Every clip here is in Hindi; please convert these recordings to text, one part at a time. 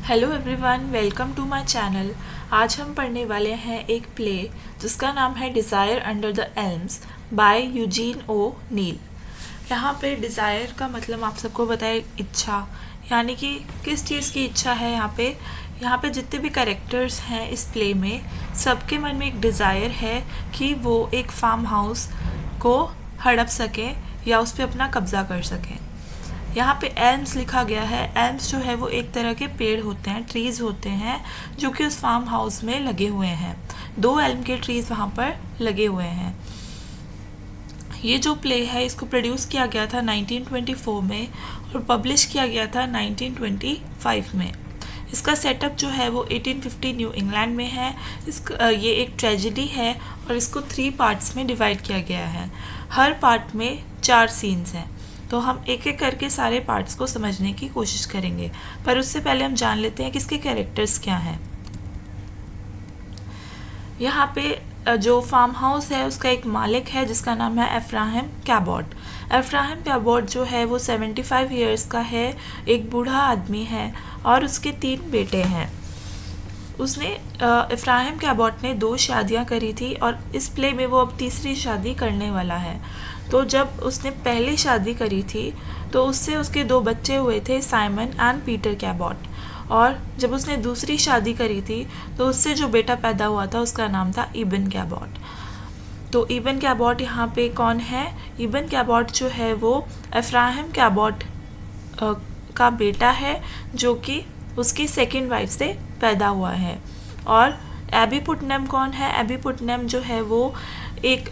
Hello everyone, welcome to my channel. आज हम पढ़ने वाले हैं एक प्ले जिसका नाम है desire under the Elms by Eugene O'Neill. यहाँ पे डिज़ायर का मतलब आप सबको पता है इच्छा, यानी कि किस चीज़ की इच्छा है। यहाँ पे जितने भी कैरेक्टर्स हैं इस प्ले में, सबके मन में एक डिज़ायर है कि वो एक फार्म हाउस को हड़प सकें या उस पर अपना कब्ज़ा कर सकें। यहाँ पे एल्म्स लिखा गया है। एल्म्स जो है वो एक तरह के पेड़ होते हैं, ट्रीज़ होते हैं जो कि उस फार्म हाउस में लगे हुए हैं। 2 एल्म के ट्रीज़ वहाँ पर लगे हुए हैं। ये जो प्ले है इसको प्रोड्यूस किया गया था 1924 में और पब्लिश किया गया था 1925 में। इसका सेटअप जो है वो 1850 न्यू इंग्लैंड में है। ये एक ट्रेजेडी है और इसको 3 पार्ट्स में डिवाइड किया गया है। हर पार्ट में 4 सीन्स हैं, तो हम एक एक करके सारे पार्ट्स को समझने की कोशिश करेंगे। पर उससे पहले हम जान लेते हैं कि इसके कैरेक्टर्स क्या हैं। यहाँ पे जो फार्म हाउस है उसका एक मालिक है जिसका नाम है एफ्राहिम कैबॉट। एफ्राहिम कैबॉट जो है वो 75 ईयर्स का है, एक बूढ़ा आदमी है और उसके 3 बेटे हैं। एफ्राहिम कैबॉट ने 2 शादियाँ करी थी और इस प्ले में वो अब तीसरी शादी करने वाला है। तो जब उसने पहली शादी करी थी तो उससे उसके 2 बच्चे हुए थे, साइमन एंड पीटर कैबॉट। और जब उसने दूसरी शादी करी थी तो उससे जो बेटा पैदा हुआ था उसका नाम था इबन कैबॉट। तो इबन कैबॉट यहाँ पे कौन है? इबन कैबॉट जो है वो एफ्राहिम कैबॉट का बेटा है जो कि उसकी सेकंड वाइफ से पैदा हुआ है। और एबी पुटनम कौन है? एबी पुटनम जो है वो एक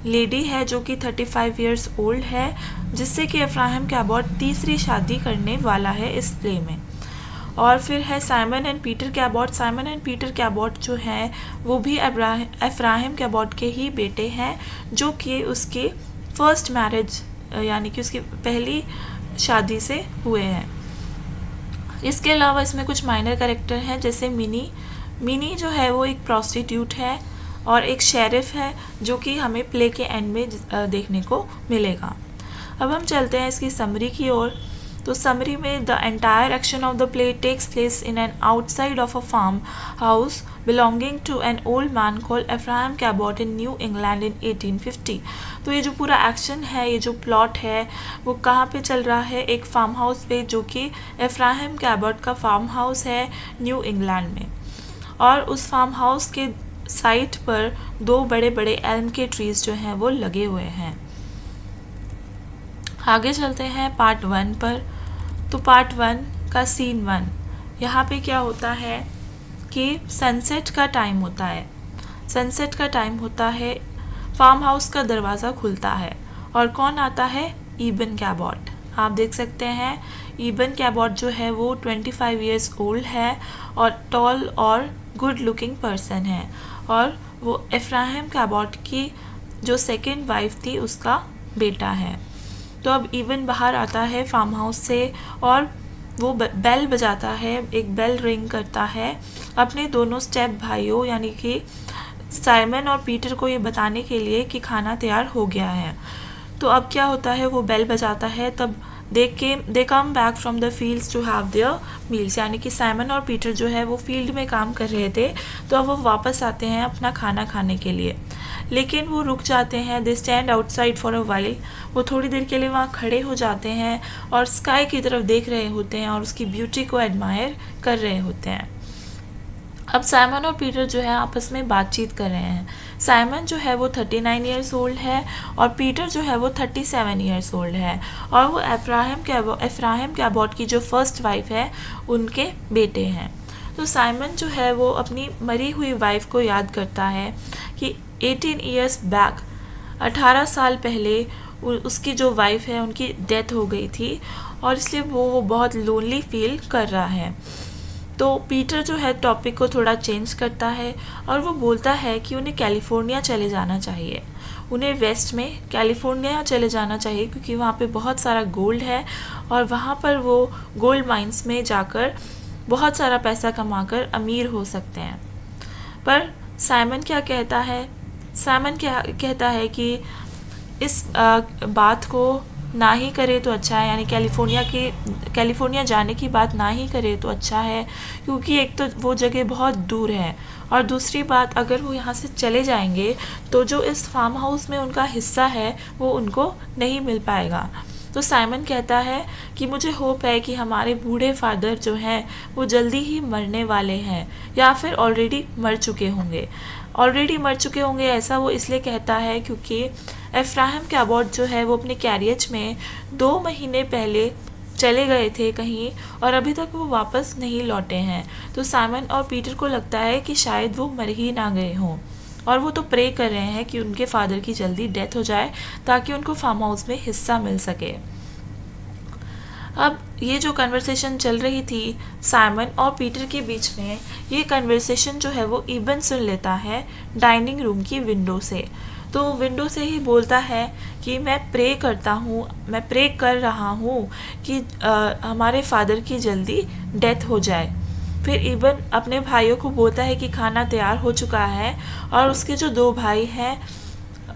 लेडी है जो कि 35 इयर्स ओल्ड है, जिससे कि एफ्राहिम कैबॉट तीसरी शादी करने वाला है इस प्ले में। और फिर है Simon and Peter Cabot. Simon and Peter Cabot जो हैं वो भी एफ्राहिम कैबॉट के ही बेटे हैं, जो कि उसकी फर्स्ट मैरिज यानी कि उसकी पहली शादी से हुए हैं। इसके अलावा इसमें कुछ माइनर कैरेक्टर हैं, जैसे मिनी जो है वो एक प्रोस्टिट्यूट है और एक शेरिफ है जो कि हमें प्ले के एंड में देखने को मिलेगा। अब हम चलते हैं इसकी समरी की ओर। तो समरी में the entire action of the play takes place in an outside of a farm house belonging to an old man called Ephraim Cabot in New England in 1850। तो ये जो पूरा एक्शन है, ये जो प्लॉट है वो कहाँ पे चल रहा है? एक फार्म हाउस पे, जो कि एफ्राहिम कैबॉट का फार्म हाउस है न्यू इंग्लैंड में। और उस फार्म हाउस के साइट पर 2 बड़े बड़े एल्म के ट्रीज जो हैं वो लगे हुए हैं। आगे चलते हैं पार्ट 1 पर। तो पार्ट 1 का सीन 1, यहाँ पे क्या होता है कि सनसेट का टाइम होता है। सनसेट का टाइम होता है, फार्म हाउस का दरवाज़ा खुलता है और कौन आता है? इबन कैबॉट। आप देख सकते हैं इबन कैबॉट जो है वो 25 इयर्स ओल्ड है और टॉल और गुड लुकिंग पर्सन है, और वो एफ्राहिम कैबॉट की जो सेकंड वाइफ थी उसका बेटा है। तो अब इबन बाहर आता है फार्म हाउस से और वो बेल बजाता है, एक बेल रिंग करता है अपने दोनों स्टेप भाइयों यानी कि साइमन और पीटर को ये बताने के लिए कि खाना तैयार हो गया है। तो अब क्या होता है, वो बेल बजाता है, तब they come back from the fields to have their meals, यानी कि साइमन और पीटर जो है वो फील्ड में काम कर रहे थे, तो अब वो वापस आते हैं अपना खाना खाने के लिए। लेकिन वो रुक जाते हैं। They stand outside for a while. वो थोड़ी देर के लिए वहाँ खड़े हो जाते हैं और स्काई की तरफ देख रहे होते हैं और उसकी ब्यूटी को एडमायर कर रहे होते हैं। अब साइमन और पीटर जो है आपस में बातचीत कर रहे हैं। साइमन जो है वो 39 इयर्स ओल्ड है और पीटर जो है वो 37 इयर्स ओल्ड है, और वो एफ्राहिम कैबॉट की जो फर्स्ट वाइफ है उनके बेटे हैं। तो साइमन जो है वो अपनी मरी हुई वाइफ को याद करता है कि 18 इयर्स बैक, 18 साल पहले उसकी जो वाइफ है उनकी डेथ हो गई थी और इसलिए वो बहुत लोनली फील कर रहा है। तो पीटर जो है टॉपिक को थोड़ा चेंज करता है और वो बोलता है कि उन्हें कैलिफोर्निया चले जाना चाहिए। उन्हें वेस्ट में कैलिफोर्निया चले जाना चाहिए क्योंकि वहाँ पे बहुत सारा गोल्ड है और वहाँ पर वो गोल्ड माइंस में जाकर बहुत सारा पैसा कमाकर अमीर हो सकते हैं। पर साइमन क्या कहता है? साइमन क्या कहता है कि इस बात को ना ही करे तो अच्छा है, यानी कैलिफोर्निया जाने की बात ना ही करे तो अच्छा है, क्योंकि एक तो वो जगह बहुत दूर है, और दूसरी बात अगर वो यहाँ से चले जाएंगे तो जो इस फार्म हाउस में उनका हिस्सा है वो उनको नहीं मिल पाएगा। तो साइमन कहता है कि मुझे होप है कि हमारे बूढ़े फादर जो हैं वो जल्दी ही मरने वाले हैं, या फिर ऑलरेडी मर चुके होंगे। ऐसा वो इसलिए कहता है क्योंकि एफ्राहम कैबॉट जो है वो अपने कैरियज में 2 महीने पहले चले गए थे कहीं, और अभी तक वो वापस नहीं लौटे हैं। तो साइमन और पीटर को लगता है कि शायद वो मर ही ना गए हों, और वो तो प्रे कर रहे हैं कि उनके फादर की जल्दी डेथ हो जाए ताकि उनको फार्म हाउस में हिस्सा मिल सके। अब ये जो कन्वर्सेशन चल रही थी साइमन और पीटर के बीच में, ये कन्वर्सेशन जो है वो इबन सुन लेता है डाइनिंग रूम की विंडो से। तो विंडो से ही बोलता है कि मैं प्रे कर रहा हूँ कि हमारे फादर की जल्दी डेथ हो जाए। फिर इबन अपने भाइयों को बोलता है कि खाना तैयार हो चुका है, और उसके जो 2 भाई हैं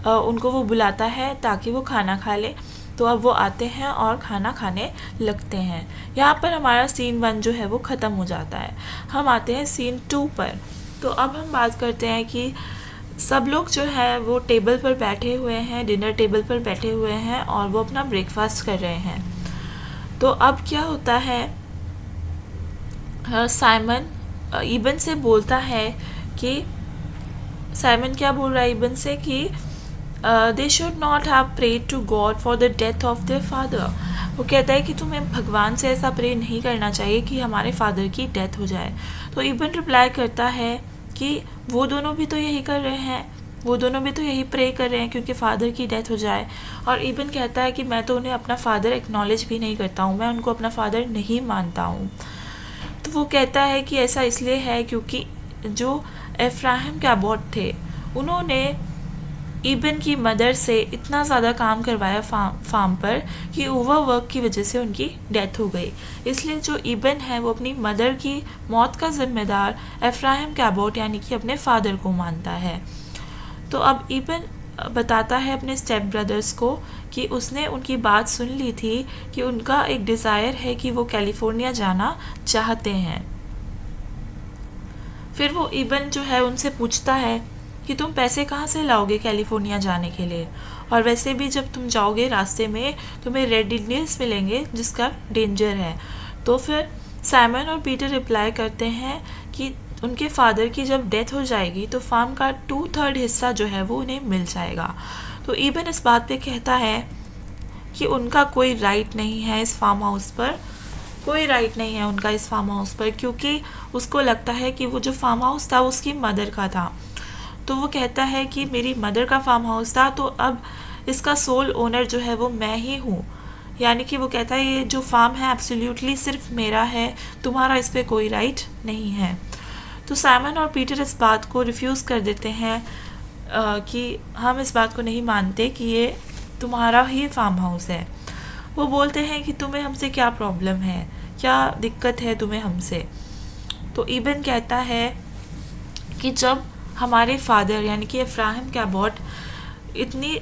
उनको वो बुलाता है ताकि वो खाना खा ले। तो अब वो आते हैं और खाना खाने लगते हैं। यहाँ पर हमारा सीन 1 जो है वो ख़त्म हो जाता है। हम आते हैं सीन 2 पर। तो अब हम बात करते हैं कि सब लोग जो है वो टेबल पर बैठे हुए हैं, डिनर टेबल पर बैठे हुए हैं, और वो अपना ब्रेकफास्ट कर रहे हैं। तो अब क्या होता है, साइमन इबन से बोलता है कि साइमन क्या बोल रहा है इबन से कि they should not have prayed to God for the death of their father. वो कहता है कि तुम्हें भगवान से ऐसा प्रे नहीं करना चाहिए कि हमारे फादर की डेथ हो जाए। तो इबन रिप्लाई करता है कि वो दोनों भी तो यही कर रहे हैं, वो दोनों भी तो यही प्रे कर रहे हैं क्योंकि फ़ादर की डेथ हो जाए। और इबन कहता है कि मैं तो उन्हें अपना फ़ादर एक्नॉलेज भी नहीं करता हूँ, मैं उनको अपना फ़ादर नहीं मानता हूँ। तो वो कहता है कि ऐसा इसलिए है क्योंकि जो एफ्राहम कैबॉट थे उन्होंने इबन की मदर से इतना ज़्यादा काम करवाया फार्म पर कि ओवरवर्क की वजह से उनकी डेथ हो गई। इसलिए जो इबन है वो अपनी मदर की मौत का ज़िम्मेदार एफ्राहम कैबॉट यानी कि अपने फादर को मानता है। तो अब इबन बताता है अपने स्टेप ब्रदर्स को कि उसने उनकी बात सुन ली थी कि उनका एक डिज़ायर है कि वो कैलिफोर्निया जाना चाहते हैं। फिर वो इबन जो है उनसे पूछता है कि तुम पैसे कहाँ से लाओगे कैलिफोर्निया जाने के लिए, और वैसे भी जब तुम जाओगे रास्ते में तुम्हें रेड इंडियंस मिलेंगे जिसका डेंजर है। तो फिर साइमन और पीटर रिप्लाई करते हैं कि उनके फादर की जब डेथ हो जाएगी तो फार्म का 2/3 हिस्सा जो है वो उन्हें मिल जाएगा। तो इबन इस बात पे कहता है कि उनका कोई राइट नहीं है इस फार्म हाउस पर, कोई राइट नहीं है उनका इस फार्म हाउस पर, क्योंकि उसको लगता है कि वो जो फार्म हाउस था उसकी मदर का था। तो वो कहता है कि मेरी मदर का फार्म हाउस था, तो अब इसका सोल ओनर जो है वो मैं ही हूँ। यानी कि वो कहता है ये जो फार्म है एब्सोल्युटली सिर्फ मेरा है, तुम्हारा इस पर कोई राइट नहीं है। तो साइमन और पीटर इस बात को रिफ्यूज़ कर देते हैं कि हम इस बात को नहीं मानते कि ये तुम्हारा ही फार्म हाउस है। वो बोलते हैं कि तुम्हें हमसे क्या प्रॉब्लम है, क्या दिक्कत है तुम्हें हमसे। तो इबन कहता है कि जब हमारे फादर यानी कि एफ्राहम कैबॉट इतनी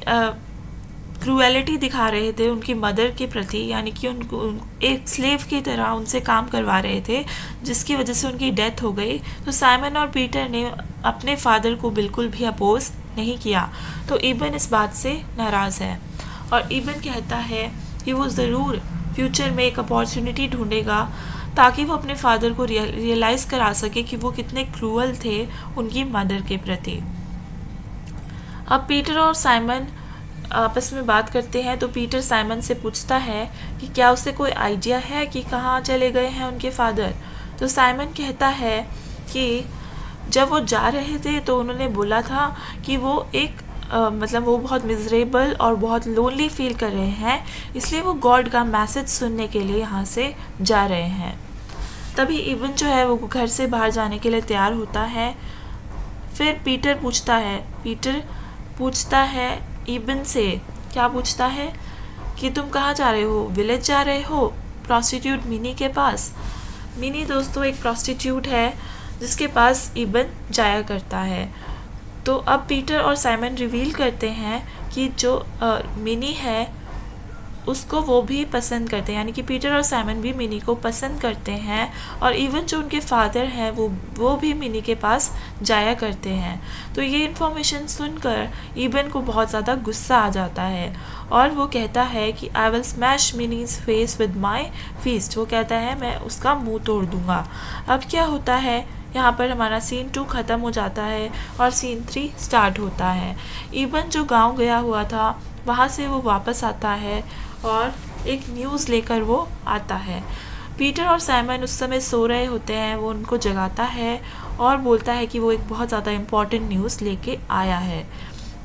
क्रूएलिटी दिखा रहे थे उनकी मदर के प्रति, यानी कि उनको एक स्लेव की तरह उनसे काम करवा रहे थे जिसकी वजह से उनकी डेथ हो गई, तो साइमन और पीटर ने अपने फादर को बिल्कुल भी अपोज नहीं किया। तो इबन इस बात से नाराज़ है, और इबन कहता है कि वो ज़रूर फ्यूचर में एक अपॉर्चुनिटी ढूंढेगा ताकि वो अपने फादर को रियलाइज़ करा सके कि वो कितने क्रूअल थे उनकी मदर के प्रति। अब पीटर और साइमन आपस में बात करते हैं। तो पीटर साइमन से पूछता है कि क्या उसे कोई आइडिया है कि कहाँ चले गए हैं उनके फादर। तो साइमन कहता है कि जब वो जा रहे थे तो उन्होंने बोला था कि वो एक मतलब वो बहुत मिजरेबल और बहुत लोनली फील कर रहे हैं, इसलिए वो गॉड का मैसेज सुनने के लिए यहाँ से जा रहे हैं। तभी इबन जो है वो घर से बाहर जाने के लिए तैयार होता है। फिर पीटर पूछता है इबन से, क्या पूछता है कि तुम कहाँ जा रहे हो, विलेज जा रहे हो प्रोस्टिट्यूट मिनी के पास। मिनी दोस्तों एक प्रोस्टिट्यूट है जिसके पास इबन जाया करता है। तो अब पीटर और साइमन रिवील करते हैं कि जो मिनी है उसको वो भी पसंद करते हैं, यानी कि पीटर और साइमन भी मिनी को पसंद करते हैं, और इवन जो उनके फादर हैं वो भी मिनी के पास जाया करते हैं। तो ये इन्फॉर्मेशन सुनकर इबन को बहुत ज़्यादा गुस्सा आ जाता है और वो कहता है कि I will smash Minny's face with my fist. वो कहता है मैं उसका मुंह तोड़ दूंगा। अब क्या होता है, यहाँ पर हमारा सीन 2 ख़त्म हो जाता है और सीन 3 स्टार्ट होता है। इबन जो गांव गया हुआ था वहाँ से वो वापस आता है और एक न्यूज़ लेकर वो आता है। पीटर और साइमन उस समय सो रहे होते हैं, वो उनको जगाता है और बोलता है कि वो एक बहुत ज़्यादा इम्पॉर्टेंट न्यूज़ लेके आया है।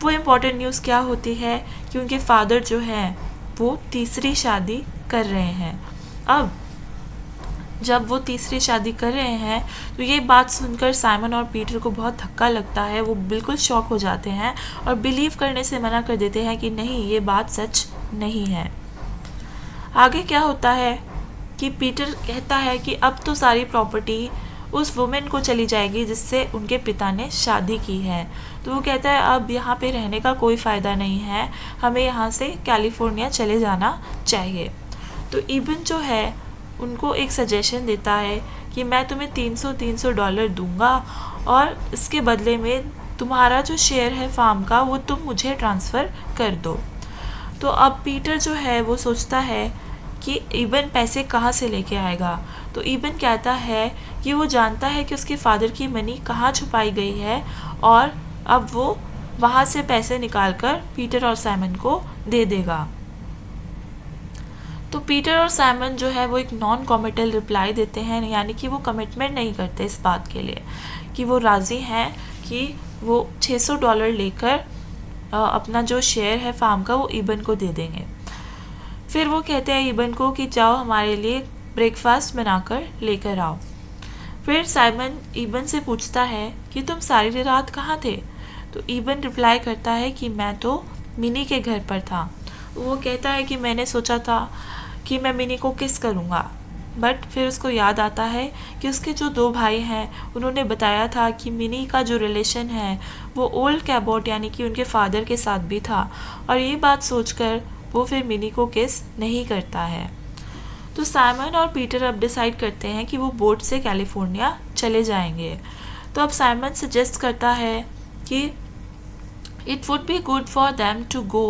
वो इम्पॉर्टेंट न्यूज़ क्या होती है कि उनके फादर जो हैं वो तीसरी शादी कर रहे हैं। अब जब वो तीसरी शादी कर रहे हैं तो ये बात सुनकर साइमन और पीटर को बहुत धक्का लगता है। वो बिल्कुल शॉक हो जाते हैं और बिलीव करने से मना कर देते हैं कि नहीं, ये बात सच नहीं है। आगे क्या होता है कि पीटर कहता है कि अब तो सारी प्रॉपर्टी उस वुमेन को चली जाएगी जिससे उनके पिता ने शादी की है। तो वो कहता है अब यहाँ पे रहने का कोई फ़ायदा नहीं है, हमें यहाँ से कैलिफोर्निया चले जाना चाहिए। तो इबन जो है उनको एक सजेशन देता है कि मैं तुम्हें $300 दूंगा और इसके बदले में तुम्हारा जो शेयर है फार्म का वो तुम मुझे ट्रांसफ़र कर दो। तो अब पीटर जो है वो सोचता है कि इबन पैसे कहाँ से लेके आएगा। तो इबन कहता है कि वो जानता है कि उसके फादर की मनी कहाँ छुपाई गई है और अब वो वहाँ से पैसे निकालकर पीटर और साइमन को दे देगा। तो पीटर और साइमन जो है वो एक नॉन कमिटल रिप्लाई देते हैं, यानी कि वो कमिटमेंट नहीं करते इस बात के लिए कि वो राज़ी हैं कि वो $600 लेकर अपना जो शेयर है फार्म का वो इबन को दे देंगे। फिर वो कहते हैं इबन को कि जाओ हमारे लिए ब्रेकफास्ट बनाकर लेकर आओ। फिर साइमन इबन से पूछता है कि तुम सारी रात कहाँ थे। तो इबन रिप्लाई करता है कि मैं तो मिनी के घर पर था। वो कहता है कि मैंने सोचा था कि मैं मिनी को किस करूँगा, बट फिर उसको याद आता है कि उसके जो 2 भाई हैं उन्होंने बताया था कि मिनी का जो रिलेशन है वो ओल्ड कैबॉट यानी कि उनके फादर के साथ भी था, और ये बात सोचकर वो फिर मिनी को किस नहीं करता है। तो साइमन और पीटर अब डिसाइड करते हैं कि वो बोट से कैलिफोर्निया चले जाएंगे। तो अब साइमन सजेस्ट करता है कि it would be good for them to go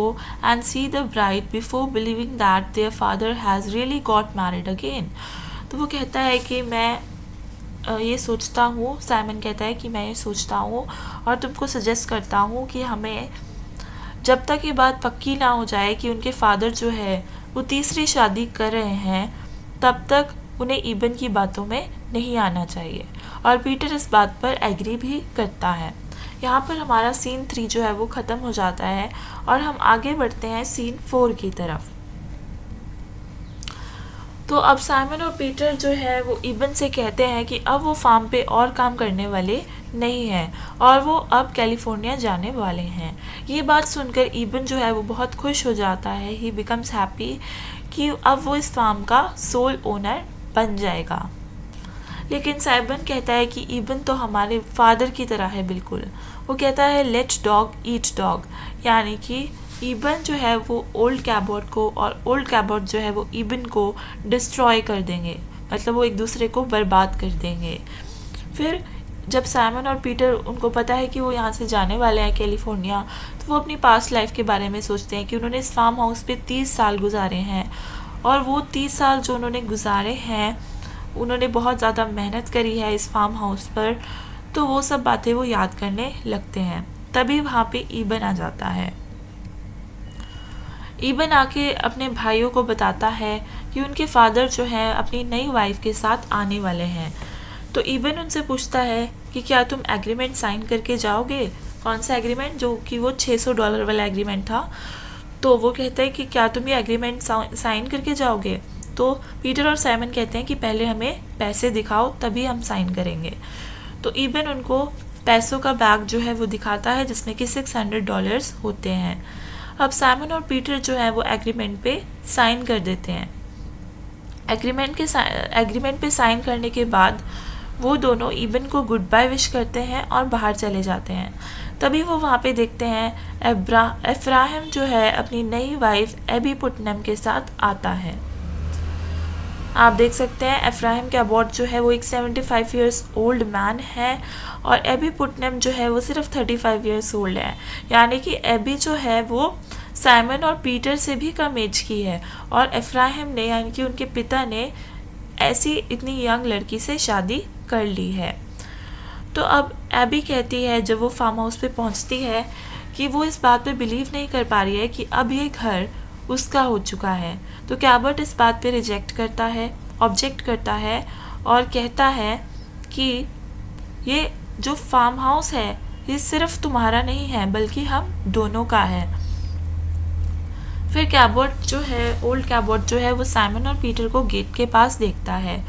and see the bride before believing that their father has really got married again। तो वो कहता है कि मैं ये सोचता हूँ, साइमन कहता है कि मैं ये सोचता हूँ और तुमको सजेस्ट करता हूँ कि हमें जब तक ये बात पक्की ना हो जाए कि उनके फादर जो है वो तीसरी शादी कर रहे हैं तब तक उन्हें इबन की बातों में नहीं आना चाहिए। और पीटर इस बात पर एग्री भी करता है। यहाँ पर हमारा सीन 3 जो है वो ख़त्म हो जाता है और हम आगे बढ़ते हैं सीन 4 की तरफ। तो अब साइमन और पीटर जो है वो इबन से कहते हैं कि अब वो फार्म पे और काम करने वाले नहीं हैं और वो अब कैलिफोर्निया जाने वाले हैं। ये बात सुनकर इबन जो है वो बहुत खुश हो जाता है। ही बिकम्स हैप्पी कि अब वो इस फार्म का सोल ओनर बन जाएगा। लेकिन साइमन कहता है कि इबन तो हमारे फादर की तरह है बिल्कुल। वो कहता है लेट डॉग ईट डॉग, यानी कि इबन जो है वो ओल्ड कैबॉट को और ओल्ड कैबॉट जो है वो इबन को डिस्ट्रॉय कर देंगे, मतलब वो एक दूसरे को बर्बाद कर देंगे। फिर जब साइमन और पीटर उनको पता है कि वो यहाँ से जाने वाले हैं कैलिफोर्निया, तो वो अपनी पास्ट लाइफ के बारे में सोचते हैं कि उन्होंने इस फार्म हाउस पे 30 साल गुजारे हैं और वो 30 साल जो उन्होंने गुजारे हैं उन्होंने बहुत ज़्यादा मेहनत करी है इस फार्म हाउस पर। तो वो सब बातें वो याद करने लगते हैं। तभी वहाँ पे इबन आ जाता है। इबन आके अपने भाइयों को बताता है कि उनके फादर जो हैं अपनी नई वाइफ के साथ आने वाले हैं। तो इबन उनसे पूछता है कि क्या तुम एग्रीमेंट साइन करके जाओगे। कौन सा एग्रीमेंट, जो कि वो $600 वाला एग्रीमेंट था। तो वो कहता है कि क्या तुम ये एग्रीमेंट साइन करके जाओगे। तो पीटर और साइमन कहते हैं कि पहले हमें पैसे दिखाओ तभी हम साइन करेंगे। तो इबन उनको पैसों का बैग जो है वो दिखाता है जिसमें कि $600 होते हैं। अब साइमन और पीटर जो है वो एग्रीमेंट पे साइन कर देते हैं। एग्रीमेंट पे साइन करने के बाद वो दोनों इबन को गुड बाय विश करते हैं और बाहर चले जाते हैं। तभी वो वहाँ पे देखते हैं एफ्राहिम जो है अपनी नई वाइफ एबी पुटनम के साथ आता है। आप देख सकते हैं एफ्राहिम कैबॉट जो है वो एक 75 इयर्स ओल्ड मैन है और एबी पुटनम जो है वो सिर्फ 35 इयर्स ओल्ड है। यानी कि एबी जो है वो साइमन और पीटर से भी कम एज की है और एफ्राहिम ने यानी कि उनके पिता ने ऐसी इतनी यंग लड़की से शादी कर ली है। तो अब एबी कहती है जब वो फार्म हाउस पे पहुंचती है कि वो इस बात पे बिलीव नहीं कर पा रही है कि अब ये घर उसका हो चुका है। तो कैबर्ट इस बात पे ऑब्जेक्ट करता है और कहता है कि ये जो फार्म हाउस है ये सिर्फ तुम्हारा नहीं है बल्कि हम दोनों का है। फिर कैबर्ट जो है ओल्ड कैबर्ट जो है वो साइमन और पीटर को गेट के पास देखता है।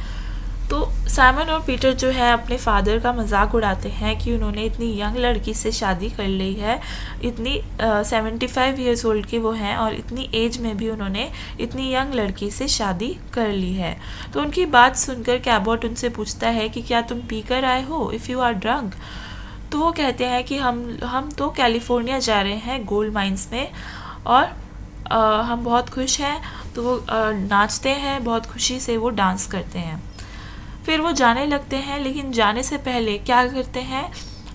तो साइमन और पीटर जो है अपने फादर का मजाक उड़ाते हैं कि उन्होंने इतनी यंग लड़की से शादी कर ली है, इतनी 75 इयर्स ओल्ड के वो हैं और इतनी एज में भी उन्होंने इतनी यंग लड़की से शादी कर ली है। तो उनकी बात सुनकर कैबर्ट उनसे पूछता है कि क्या तुम पी कर आए हो, इफ़ यू आर ड्रंक। तो वो कहते हैं कि हम तो कैलिफोर्निया जा रहे हैं गोल्ड माइंस में और हम बहुत खुश हैं। तो वो नाचते हैं, बहुत खुशी से वो डांस करते हैं। फिर वो जाने लगते हैं, लेकिन जाने से पहले क्या करते हैं,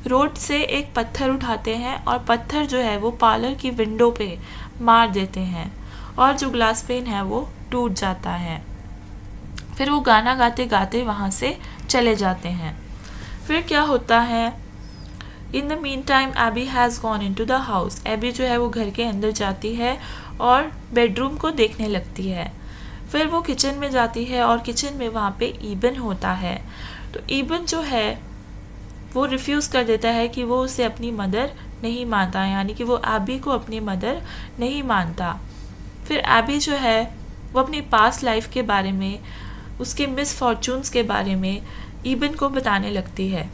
रोड से एक पत्थर उठाते हैं और पत्थर जो है वो पार्लर की विंडो पे मार देते हैं और जो ग्लास पेन है वो टूट जाता है। फिर वो गाना गाते गाते वहाँ से चले जाते हैं। फिर क्या होता है, in the meantime Abby has gone into the house. Abby जो है वो घर के अंदर जाती है और बेडरूम को देखने लगती है। फिर वो किचन में जाती है और किचन में वहाँ पे ईबन होता है। तो ईबन जो है वो रिफ्यूज़ कर देता है कि वो उसे अपनी मदर नहीं मानता, यानी कि वो एबी को अपनी मदर नहीं मानता। फिर एबी जो है वो अपनी पास्ट लाइफ के बारे में, उसके मिसफॉर्चून्स के बारे में ईबन को बताने लगती है।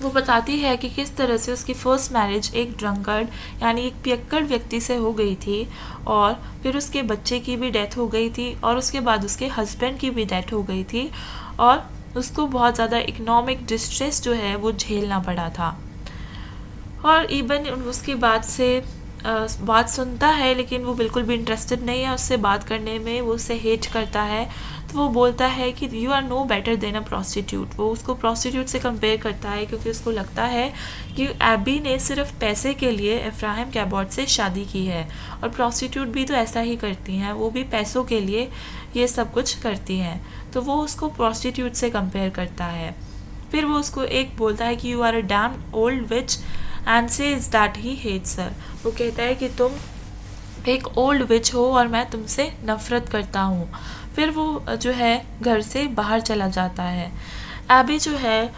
वो बताती है कि किस तरह से उसकी फ़र्स्ट मैरिज एक ड्रंकर्ड यानी एक पियक्कड़ व्यक्ति से हो गई थी और फिर उसके बच्चे की भी डेथ हो गई थी और उसके बाद उसके हस्बैंड की भी डेथ हो गई थी और उसको बहुत ज़्यादा इकोनॉमिक डिस्ट्रेस जो है वो झेलना पड़ा था। और इबन उसकी बात सुनता है, लेकिन वो बिल्कुल भी इंटरेस्टेड नहीं है उससे बात करने में, वो उसे हेट करता है। तो वो बोलता है कि you are no better than a prostitute. वो उसको प्रॉस्टिट्यूट से कंपेयर करता है क्योंकि उसको लगता है कि एबी ने सिर्फ पैसे के लिए एफ्राहिम कैबॉट से शादी की है और प्रॉस्टिट्यूट भी तो ऐसा ही करती हैं, वो भी पैसों के लिए ये सब कुछ करती हैं। तो वो उसको प्रॉस्टिट्यूट से कंपेयर करता है। फिर वो उसको एक बोलता है कि you are a damn old witch and says that he hates her. वो कहता है कि तुम एक ओल्ड विच हो और मैं तुमसे नफ़रत करता हूँ। फिर वो जो है घर से बाहर चला जाता है। एबी जो है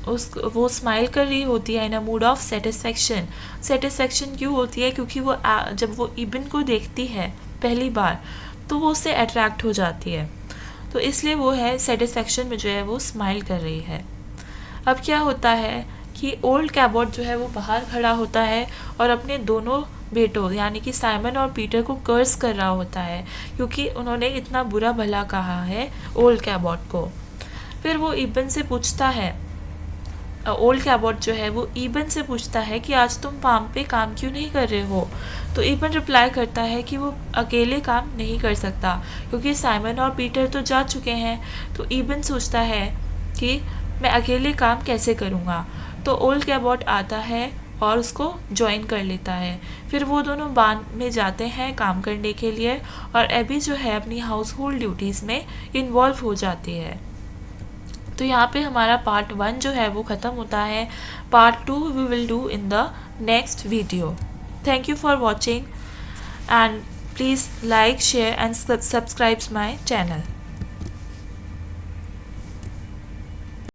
वो स्माइल कर रही होती है इन अ मूड ऑफ सेटिस्फेक्शन क्यों होती है, क्योंकि वो जब वो इबन को देखती है पहली बार तो वो उससे अट्रैक्ट हो जाती है, तो इसलिए वो है सेटिस्फेक्शन में जो है वो स्माइल कर रही है। अब क्या होता है कि ओल्ड कैबॉट जो है वो बाहर खड़ा होता है और अपने दोनों बेटों यानी कि साइमन और पीटर को कर्स कर रहा होता है क्योंकि उन्होंने इतना बुरा भला कहा है ओल्ड कैबॉट को। फिर वो इबन से पूछता है, ओल्ड कैबॉट जो है वो इबन से पूछता है कि आज तुम फार्म पे काम क्यों नहीं कर रहे हो। तो इबन रिप्लाई करता है कि वो अकेले काम नहीं कर सकता क्योंकि साइमन और पीटर तो जा चुके हैं। तो इबन सोचता है कि मैं अकेले काम कैसे करूँगा। तो ओल्ड कैबॉट आता है और उसको ज्वाइन कर लेता है। फिर वो दोनों बान में जाते हैं काम करने के लिए और एबी जो है अपनी हाउस होल्ड ड्यूटीज़ में इन्वॉल्व हो जाती है। तो यहाँ पे हमारा पार्ट 1 जो है वो ख़त्म होता है। Part 2 we will do in the next video. Thank you for watching and please like share and subscribe my channel.